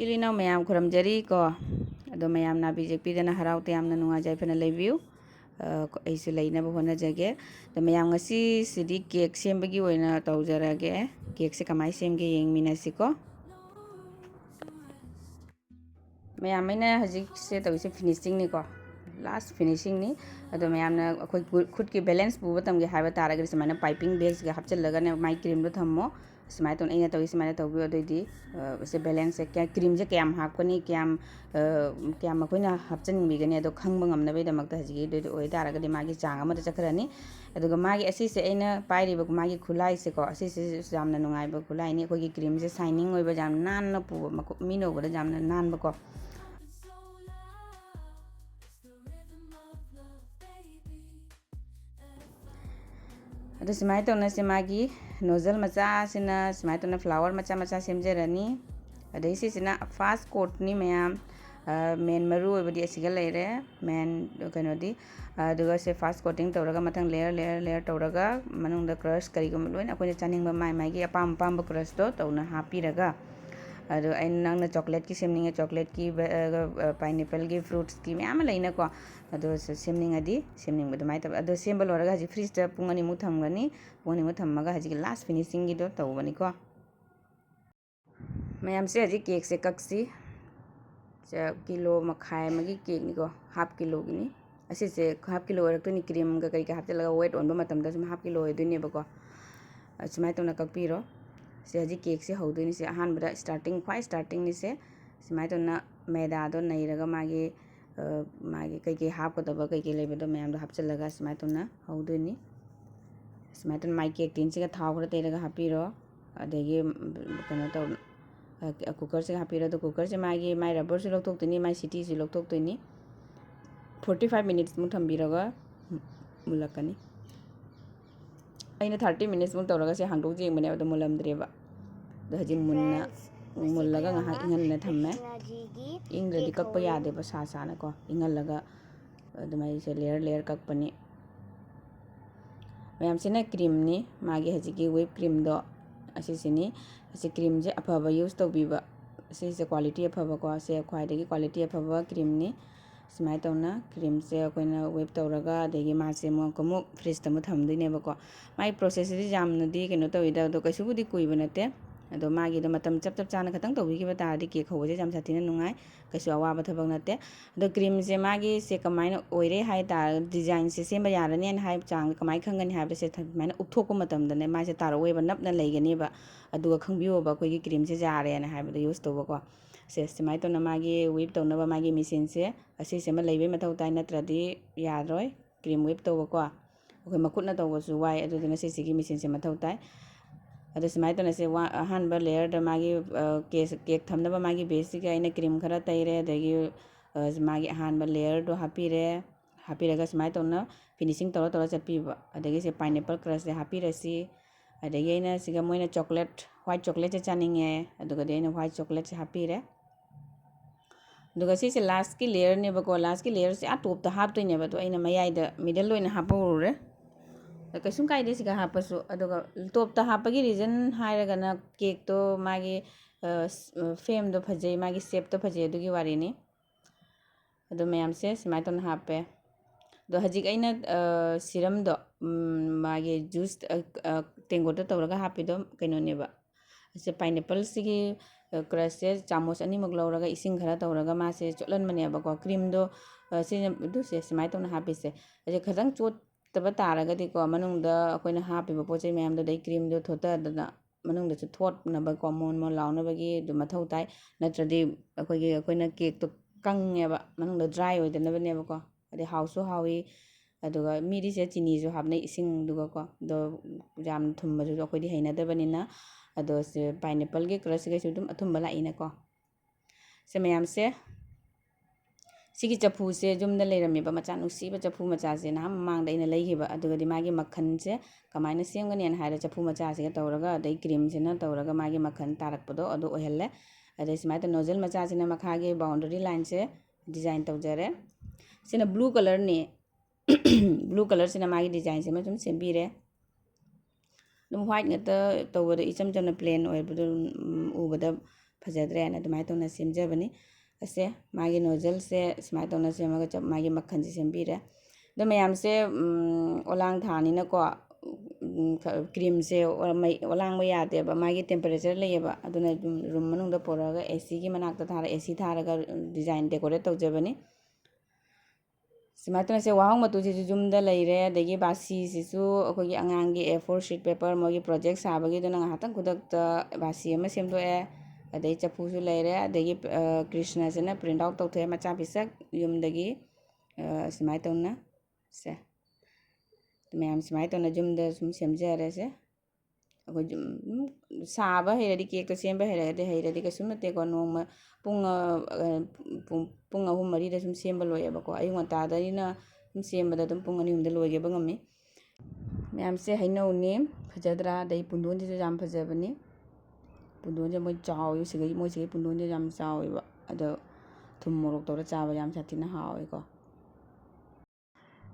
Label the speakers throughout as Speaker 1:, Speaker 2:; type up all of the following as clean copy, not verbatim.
Speaker 1: Chilina mayam khuramjari ko ado mayam na bijek pidana harau te amna nunga jai phana review aise leina ba hona jage the mayam ngasi sidi cake sembagi oina tawjarage cake se kamai semge yengmina siko mayam aina hajik se tawise finishing ni ko last finishing ni ado mayam na khoi khud ki balance bu batam ge haiba taraga semana piping bags ge hapchallaga ne my cream do thammo semai ton aina tawi semana tawbi odidi se balance se kya cream je kyam hapkani kyam kyam akoina hapchan bigani ado khangba ngamna be damak ta hajigi do oi taraga de magi chang ama chakhrani aduga magi asi se aina pairi ba magi khulai se ko asi se jamna nungai ba khulai ni khoi gi cream se shining oi ba jam nan na pu mino ba jamna nan ba ko ado semai tona se magi nozzle macha sina semai tona flower macha macha semjerani adai se sina fast coat ni mayam main maru obadi asiga leire main kanodi aduga se fast coating tawraga mathang layer tawraga manung da crush kari gum loina akoina chaning ba mai gi apam ba crush to tawna hapiraga ado ain nangna chocolate ki semning chocolate ki pineapple ki fruits ki mayam leina ko ado semning adi semning ba mai tab ado sembal oraga ji fridge ta pungani mu thamgani pungani mu thammaga haji last finishing gi do tawbani ko mayam se haji cake se kaksi kilo makhai magi cake ni ko half kilo gini asi se half kilo orak to ni cream ga kari ka hapchalaga weight on ba matam da sum half kilo eduni ba ko asmai to na kakpiro se haji cake se hoduni se ahan bada starting starting ni se semai to na maida do nairaga magi kai hap ko daba kai lebe do mayam do hapchalaga semai to na hoduni semai to mai cake tin se ga thaw khra teraga hapiro adegi kano to cooker se hapiro do cooker se magi mai rubber se loktok tini mai city se loktok tini 45 minutes mu thambiraga mulakani aina 30 minutes mu tawraga se hangdok jeng bane ado mulamdreba do haji munna mullaga nga ingal na thamme ingradi kakpa yade ba sa na ko ingal laga ado mai se layer kakpani mayam sina cream ni magi haji ki whip cream do asi sini asi cream je afaba use to biba asi se quality afaba ko se khwai de quality afaba cream ni semai tawna cream se akoina whip tawraga adegi ma se mo ko mu fridge ta mu thamdine ba ko mai process ri jamna di keno tawida do kaisu budi kuiba nate ado magi do matam chap chana khatang tawbi ki ba taradi cake hoje jam satina nungai kaisu awa ba thabak nate ado cream se magi se kamaina oire hai tar design se semba yarani en hai chang kamai khangani hai ba se maina upthokpa matam dane mai se tar oi ba napna leigani ba aduga khangbiyo ba koi gi cream se jare na hai ba use to ba ko se semai to na magi whip to na ba magi machine se asi se ma leibe mathau tai natradi yaroi cream whip to ba ko akoi makut na to ba su wai adu na se sigi machine se mathau tai ado semai to na se ahan ba layer da magi cake thamna ba magi basic aina cream khara taire adegi magi ahan ba layer do hapiraga semai to na finishing tora chatpi ba adegi se pineapple crush se hapirasi adegi aina siga moina chocolate white chocolate chaninge aduga de aina white chocolate se hapire aduga si se last ki layer ne ba ko last ki layer se top ta hap to ne ba to aina mayai da middle loina hapurure kaisum kai de siga hapasu aduga top ta hapagi reason hairaga na cake to magi fame do phajai magi shape to phajai adugi wari ni adu mayam se semai to na hape do hajik aina serum do magi juice tengo to tawraga hapi do kaino ne ba se pineapple sigi crush se chamos ani mak lauraga ising khara tawraga ma se chotlan mane ba ko cream do se du se semai to na hapi se aje khadang chot taba taraga di ko manung da akoina hapi ba pochai mayam do dai cream do thota da manung da chu thot na ba ko mon launa ba gi du mathau tai natradi akoina cake to kange ba manung da dry oi da na bane ba ko ade hausu hawi aduga miri se chini ju hapne ising duga ko do jam thumba ju akoi di haina da banina ado se pineapple ge crush ge dum athumba la ina ko se mayam se sigi chapu se jumda leirami ba macha nusi ba chapu macha se na mang da ina leihi ba aduga di magi makhan se kamaina semgani an haira chapu macha se tawraga dai cream se na tawraga magi makhan tarak pado ado ohalle adai semai ta nozzle macha se na makha ge boundary line se design tawjare sina blue color ni blue color sina magi design se ma sum sembire dum white ngata tawada icham chamna plain oil budu ubada ꯐꯖꯗ꯭ꯔꯦꯅ ꯑꯗꯨꯃꯥꯏꯅ ꯇꯧꯅ ꯁꯦꯝꯖꯕꯅꯤ ꯑꯁꯦ ꯃꯥꯒꯤ ꯅꯣꯖꯜꯁꯦ ꯁꯨꯃꯥꯏꯅ ꯇꯧꯅ ꯁꯦꯝꯃꯒ ꯃꯥꯒꯤ ꯃꯈꯟꯁꯦ ꯁꯦꯝꯕꯤꯔꯦ ꯑꯗꯣ ꯃꯌꯥꯝꯁꯦ ꯑꯣꯂꯥꯡ ꯊꯥꯅꯤꯅꯀꯣ ꯀ꯭ꯔꯤꯝꯁꯦ ꯑꯣꯂꯥꯡꯕ ꯌꯥꯗꯦꯕ ꯃꯥꯒꯤ ꯇꯦꯝꯄꯔꯦꯆꯔ ꯂꯩꯌꯦꯕ ꯑꯗꯨꯅ ꯔꯨꯝ ꯃꯅꯨꯡꯗ ꯄꯨꯔꯛꯑꯒ ꯑꯦꯁꯤꯒꯤ ꯃꯅꯥꯛꯇ ꯑꯦꯁꯤ ꯊꯥꯔꯒ ꯗꯤꯖꯥꯏꯟ ꯗꯦꯀꯣꯔꯦꯠ ꯇꯧꯖꯕꯅꯤ ꯁꯨꯃꯥꯏꯅ ꯇꯧꯅꯁꯦ ꯋꯥꯍꯪ ꯃꯇꯨꯁꯤꯁꯨ ꯌꯨꯝꯗ ꯂꯩꯔꯦ ꯑꯗꯒꯤ ꯕꯥꯁꯤꯁꯤꯁꯨ ꯑꯩꯈꯣꯏꯒꯤ ꯑꯉꯥꯡꯒꯤ A4 ꯁꯤꯠ ꯄꯦꯄꯔ ꯃꯣꯏꯒꯤ ꯄ꯭ꯔꯣꯖꯦꯛ ꯁꯥꯕꯒꯤꯗꯨꯅ ꯉꯥꯏꯍꯥꯛꯇꯪ ꯈꯨꯗꯛꯇ ꯕꯥꯁꯤ ꯑꯃ ꯁꯦꯝꯗꯣꯛꯑꯦ ꯑꯗꯩ ꯆꯐꯨꯁꯨ ꯂꯩꯔꯦ ꯑꯗꯒꯤ ꯀ꯭ꯔꯤꯁꯅꯁꯤꯅ ꯄ꯭ꯔꯤꯟꯠ ꯑꯥꯎꯠ ꯇꯧꯊꯣꯛꯑꯦ ꯃꯆꯥ ꯄꯤꯁꯛ ꯌꯨꯝꯗꯒꯤ ꯁꯨꯃꯥꯏꯅ ꯇꯧꯅ ꯁꯦ ꯃꯌꯥꯝ ꯁꯨꯃꯥꯏꯅ ꯇꯧꯅ ꯌꯨꯝꯗ ꯁꯨꯝ ꯁꯦꯝꯖꯔꯁꯦ ꯑꯩꯈꯣꯏ ꯁꯥꯕ ꯍꯩꯔꯗꯤ ꯀꯦꯛꯇꯣ ꯁꯦꯝꯕ ꯍꯩꯔꯗꯤ ꯀꯩꯁꯨꯝ ꯅꯠꯇꯦꯀꯣ ꯅꯣꯡꯃ ꯄꯨꯡ 3-4ꯗ ꯁꯨꯝ ꯁꯦꯝꯕ ꯂꯣꯏꯑꯦꯕꯀꯣ ꯑꯌꯨꯛ ꯉꯟꯇꯥꯗꯅꯤꯅ ꯁꯨꯝ ꯁꯦꯝꯕꯗ ꯑꯗꯨꯝ ꯄꯨꯡ 2-3ꯗ ꯂꯣꯏꯒꯦꯕ ꯉꯝꯃꯤ ꯃꯌꯥꯝꯁꯦ ꯍꯩꯅꯧꯅꯤ ꯐꯖꯗ꯭ꯔꯥ ꯑꯗꯩ ꯄꯨꯡꯗꯣꯟꯁꯤꯁꯨ ꯌꯥꯝ ꯐꯖꯕꯅꯤ ꯄꯨꯡꯗꯣꯟꯁꯦ ꯃꯣꯏ ꯆꯥꯎꯋꯤ ꯃꯣꯏꯁꯤꯒꯤ ꯄꯨꯡꯗꯣꯟꯁꯦ ꯌꯥꯝ ꯆꯥꯎꯋꯦꯕ ꯑꯗꯣ ꯊꯨꯝ ꯃꯣꯔꯣꯛ ꯇꯧꯔ ꯆꯥꯕ ꯌꯥꯝ ꯁꯥꯊꯤꯅ ꯍꯥꯎꯋꯦꯀꯣ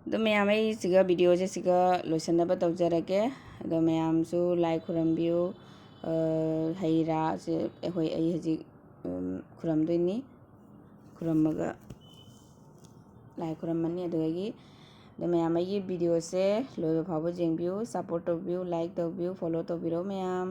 Speaker 1: ꯑꯗꯣ ꯃꯌꯥꯝ ꯑꯩ ꯁꯤꯒ ꯚꯤꯗꯤꯑꯣꯁꯦ ꯁꯤꯒ ꯂꯣꯏꯁꯤꯟꯅꯕ ꯇꯧꯖꯔꯒꯦ ꯑꯗꯣ ꯃꯌꯥꯝꯁꯨ ꯂꯥꯏ ꯈꯨꯔꯝꯕꯤꯌꯨ ꯍꯩ ꯔꯥꯁꯦ ꯑꯩ ꯍꯧꯖꯤꯛ ꯈꯨꯔꯝꯗꯣꯏꯅꯤ ꯈꯨꯔꯝꯃꯒ ꯂꯥꯏ ꯈꯨꯔꯝꯃꯅꯤ ꯑꯗꯨꯗꯒꯤ ꯑꯗꯣ ꯃꯌꯥꯝ ꯑꯩꯒꯤ ꯚꯤꯗꯤꯑꯣꯁꯦ ꯂꯣꯏꯕ ꯐꯥꯎꯕ ꯌꯦꯡꯕꯤꯌꯨ ꯁꯞꯄꯣꯔꯠ ꯇꯧꯕꯤꯌꯨ ꯂꯥꯏꯛ ꯇꯧꯕꯤꯌꯨ ꯐꯣꯂꯣ ꯇꯧꯕꯤꯔꯣ ꯃꯌꯥꯝ